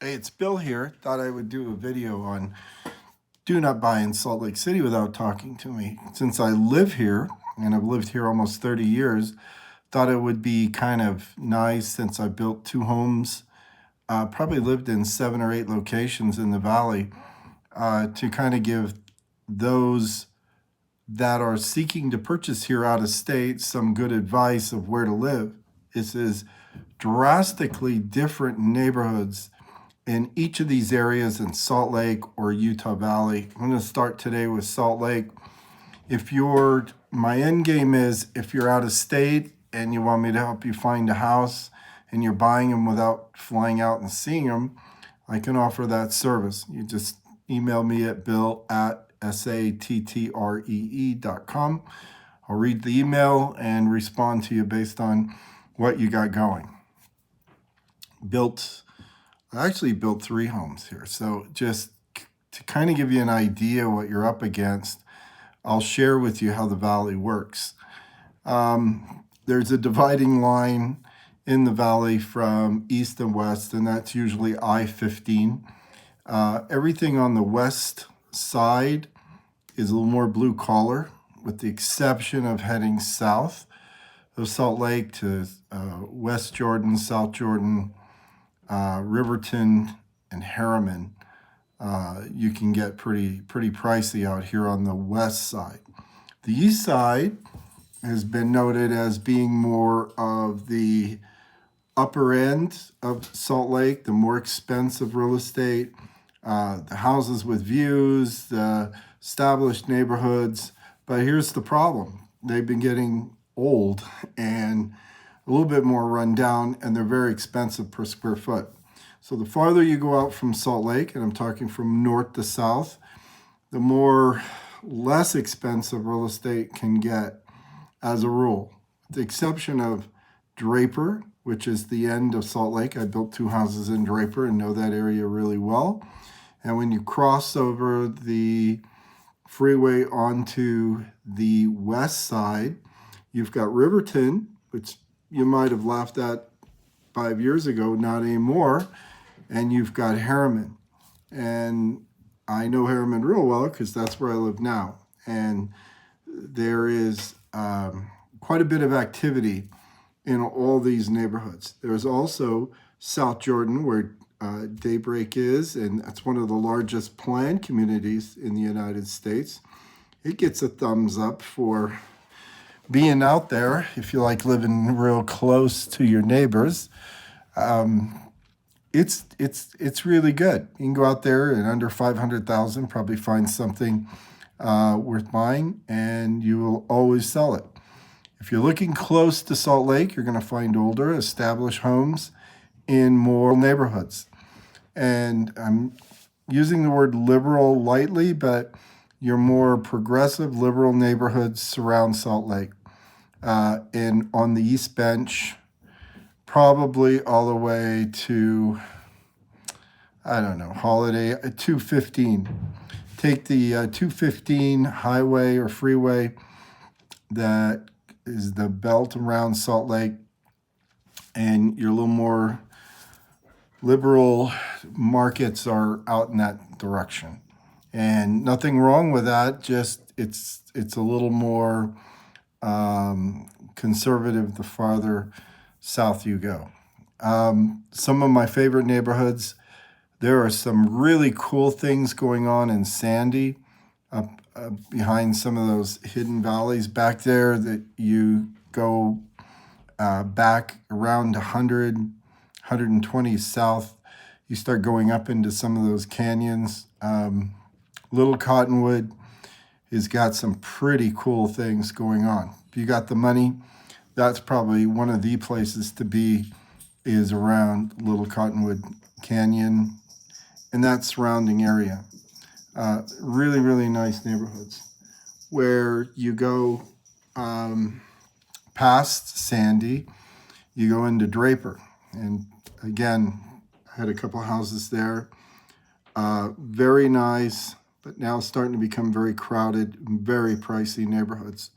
Hey, it's Bill here. Thought I would do a video on do not buy in Salt Lake City without talking to me. Since I live here, and I've lived here almost 30 years, thought it would be kind of nice since I built two homes, probably lived in 7 or 8 locations in the valley, to kind of give those that are seeking to purchase here out of state some good advice of where to live. This is drastically different neighborhoods in each of these areas in Salt Lake or Utah Valley. I'm going to start today with Salt Lake. My end game is if you're out of state and you want me to help you find a house and you're buying them without flying out and seeing them, I can offer that service. You just email me at bill@sattree.com. I'll read the email and respond to you based on what you got going. I actually built 3 homes here. So just to kind of give you an idea what you're up against, I'll share with you how the valley works. There's a dividing line in the valley from east and west, and that's usually I-15. Everything on the west side is a little more blue collar, with the exception of heading south of Salt Lake to West Jordan, South Jordan, Riverton, and Harriman. You can get pretty pricey out here on the west side. The east side has been noted as being more of the upper end of Salt Lake, the more expensive real estate, the houses with views, the established neighborhoods. But here's the problem. They've been getting old and a little bit more run down, and they're very expensive per square foot. So the farther you go out from Salt Lake, and I'm talking from north to south, the more less expensive real estate can get as a rule. With the exception of Draper, which is the end of Salt Lake. I built 2 houses in Draper and know that area really well. And when you cross over the freeway onto the west side, you've got Riverton, which you might have laughed at 5 years ago, not anymore. And you've got Harriman. And I know Harriman real well because that's where I live now. And there is quite a bit of activity in all these neighborhoods. There's also South Jordan, where Daybreak is, and that's one of the largest planned communities in the United States. It gets a thumbs up for being out there if you like living real close to your neighbors. It's really good. You can go out there and under 500,000 probably find something worth buying, and you will always sell it. If you're looking close to Salt Lake, you're going to find older, established homes in more neighborhoods. And I'm using the word liberal lightly, but your more progressive liberal neighborhoods surround Salt Lake. And on the East Bench, probably all the way to, I don't know, Holiday, 215. Take the 215 highway or freeway that is the belt around Salt Lake, and your little more liberal markets are out in that direction. And nothing wrong with that, just it's a little more conservative the farther south you go. Some of my favorite neighborhoods, there are some really cool things going on in Sandy, up behind some of those hidden valleys back there that you go back around 100, 120 south. You start going up into some of those canyons. Little Cottonwood has got some pretty cool things going on. If you got the money, that's probably one of the places to be, is around Little Cottonwood Canyon and that surrounding area. Really nice neighborhoods. Where you go past Sandy, you go into Draper. And again, I had a couple houses there. Very nice, but now starting to become very crowded, very pricey neighborhoods.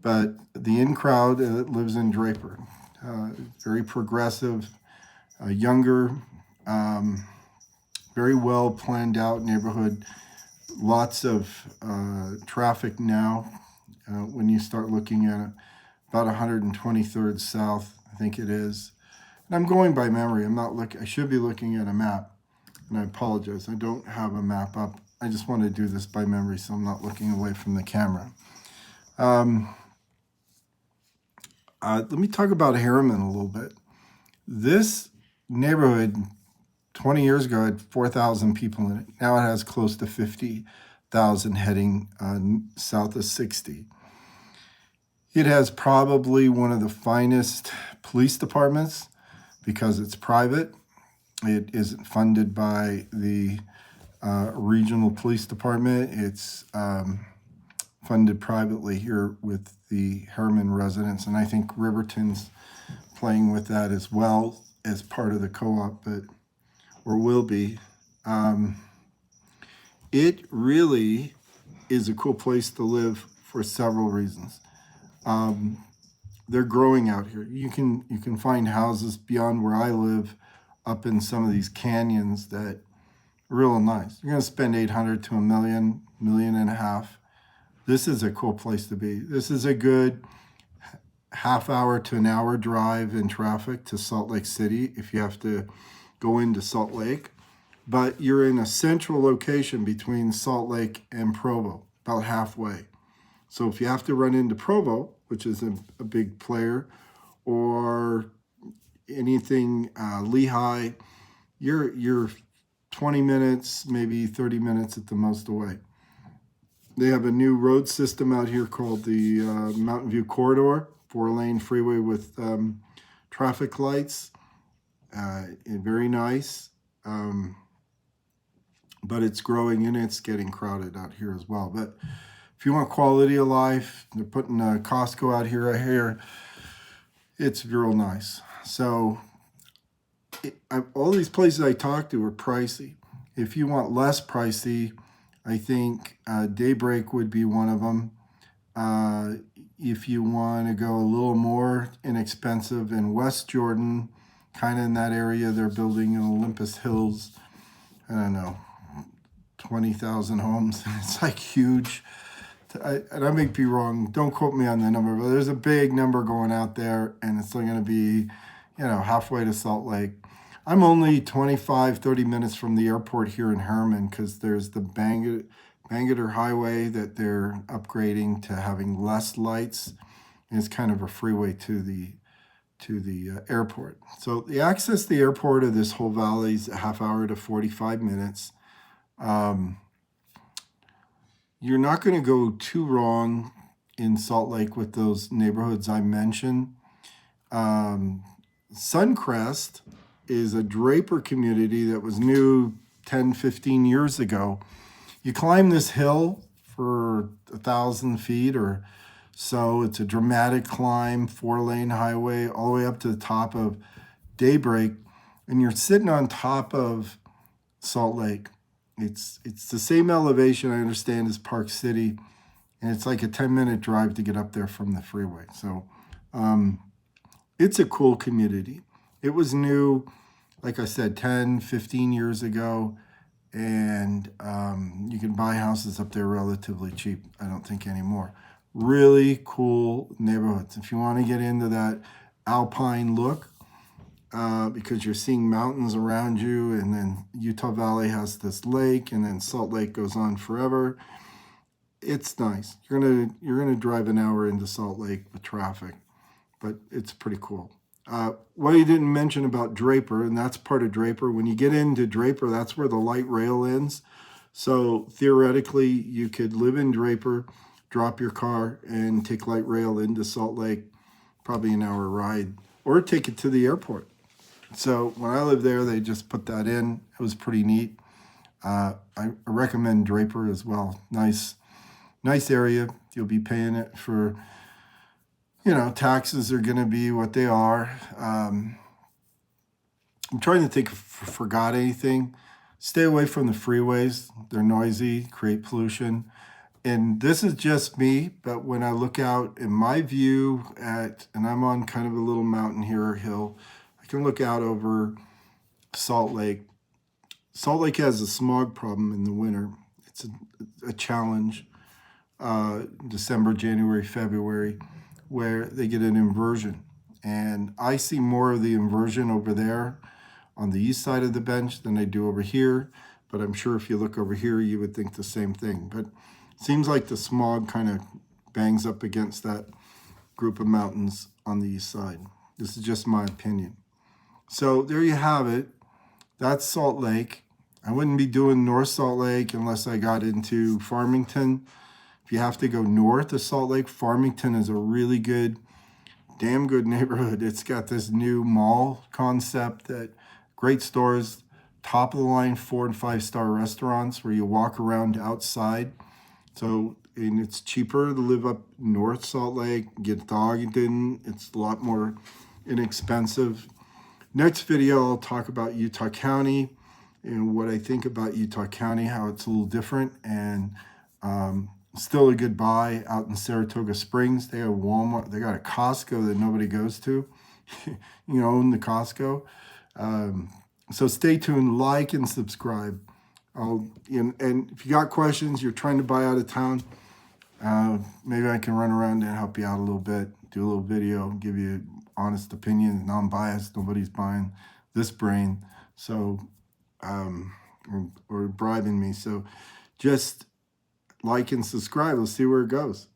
But the in crowd lives in Draper. Very progressive, younger, very well planned out neighborhood. Lots of traffic now. When you start looking at it, about 123rd South, I think it is. And I'm going by memory. I'm not looking. I should be looking at a map, and I apologize. I don't have a map up. I just want to do this by memory, so I'm not looking away from the camera. Let me talk about Harriman a little bit. This neighborhood 20 years ago had 4,000 people in it. Now it has close to 50,000 heading south of 60. It has probably one of the finest police departments because it's private. It isn't funded by the regional police department. It's funded privately here with the Harriman residents, and I think Riverton's playing with that as well as part of the co-op, but or will be. It really is a cool place to live for several reasons. They're growing out here. You can find houses beyond where I live, up in some of these canyons that are real nice. You're going to spend $800 to $1 million, $1.5 million. This is a cool place to be. This is a good half-hour to an hour drive in traffic to Salt Lake City if you have to go into Salt Lake. But you're in a central location between Salt Lake and Provo, about halfway. So if you have to run into Provo, which is a big player, or anything Lehigh, you're 20 minutes, maybe 30 minutes at the most away. They have a new road system out here called the Mountain View Corridor, 4-lane freeway with traffic lights. Very nice. But it's growing and it's getting crowded out here as well. But if you want quality of life, they're putting a Costco out here. I hear it's real nice. So all these places I talked to are pricey. If you want less pricey, I think Daybreak would be one of them. If you want to go a little more inexpensive in West Jordan, kind of in that area, they're building in Olympus Hills, I don't know, 20,000 homes. It's like huge. And I may be wrong. Don't quote me on the number, but there's a big number going out there, and it's going to be, halfway to Salt Lake. I'm only 25, 30 minutes from the airport here in Harriman because there's the Bangerter Highway that they're upgrading to having less lights. And it's kind of a freeway to the airport. So the access to the airport of this whole valley is a half hour to 45 minutes. You're not going to go too wrong in Salt Lake with those neighborhoods I mentioned. Suncrest is a Draper community that was new 10, 15 years ago. You climb this hill for 1,000 feet or so. It's a dramatic climb, 4-lane highway, all the way up to the top of Daybreak. And you're sitting on top of Salt Lake. It's the same elevation, I understand, as Park City. And it's like a 10-minute drive to get up there from the freeway. So it's a cool community. It was new, like I said, 10, 15 years ago. And you can buy houses up there relatively cheap, I don't think anymore. Really cool neighborhoods. If you want to get into that alpine look, because you're seeing mountains around you, and then Utah Valley has this lake, and then Salt Lake goes on forever. It's nice. You're gonna drive an hour into Salt Lake with traffic, but it's pretty cool. What you didn't mention about Draper, and that's part of Draper. When you get into Draper, that's where the light rail ends. So theoretically, you could live in Draper, drop your car, and take light rail into Salt Lake, probably an hour ride, or take it to the airport. So when I lived there, they just put that in. It was pretty neat. I recommend Draper as well. Nice area. You'll be paying it for, taxes are going to be what they are. I'm trying to think if I forgot anything. Stay away from the freeways. They're noisy, create pollution. And this is just me, but when I look out in my view and I'm on kind of a little mountain here or hill, I can look out over Salt Lake. Salt Lake has a smog problem in the winter. It's a challenge, December, January, February, where they get an inversion. And I see more of the inversion over there on the east side of the bench than I do over here. But I'm sure if you look over here, you would think the same thing. But it seems like the smog kind of bangs up against that group of mountains on the east side. This is just my opinion. So there you have it. That's Salt Lake. I wouldn't be doing North Salt Lake unless I got into Farmington. If you have to go north of Salt Lake, Farmington is a really good, damn good neighborhood. It's got this new mall concept, that great stores, top of the line 4 and 5 star restaurants where you walk around outside. So, and it's cheaper to live up North Salt Lake, get dogged in. It's a lot more inexpensive. Next video, I'll talk about Utah County and what I think about Utah County, how it's a little different, and still a good buy out in Saratoga Springs. They have Walmart. They got a Costco that nobody goes to. You own the Costco. So stay tuned, like and subscribe. And if you got questions, you're trying to buy out of town, maybe I can run around and help you out a little bit, do a little video, give you honest opinion, non-biased. Nobody's buying this brain, so or bribing me. So just like and subscribe. We'll see where it goes.